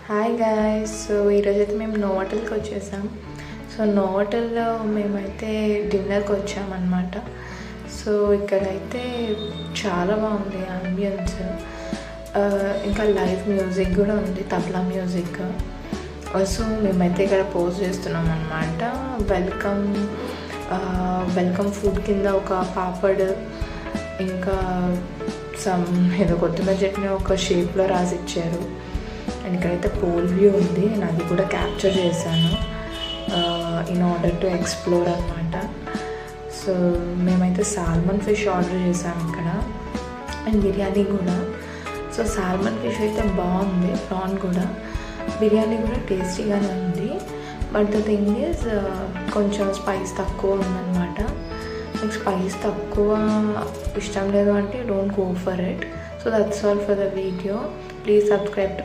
Hi guys. So ఈరోజైతే మేము నోవాటల్కి వచ్చేసాం. సో నోవాటల్లో మేమైతే డిన్నర్కి వచ్చామన్నమాట. సో ఇక్కడైతే చాలా బాగుంది అంబియన్స్, ఇంకా లైవ్ మ్యూజిక్ కూడా ఉంది, తబలా మ్యూజిక్. సో మేమైతే ఇక్కడ పోస్ట్ చేస్తున్నాం అన్నమాట. వెల్కమ్ ఫుడ్ కింద ఒక పాపడ్, ఇంకా ఏదో కొత్తిమీర చట్నీ ఒక షేప్లో రాసి ఇచ్చారు. అండ్ ఇక్కడైతే పోల్ వ్యూ ఉంది, నేను అది కూడా క్యాప్చర్ చేశాను ఇన్ ఆర్డర్ టు ఎక్స్ప్లోర్ అనమాట. సో మేమైతే సాల్మన్ ఫిష్ ఆర్డర్ చేసాము ఇక్కడ, అండ్ బిర్యానీ కూడా. సో సాల్మన్ ఫిష్ అయితే బాగుంది, ప్రాన్ కూడా, బిర్యానీ కూడా టేస్టీగానే ఉంది. బట్ ద థింగ్ ఈజ్ కొంచెం స్పైస్ తక్కువ ఉందన్నమాట. మీకు స్పైస్ తక్కువ ఇష్టం లేదు అంటే don't go for it. So that's all for the video. Please subscribe to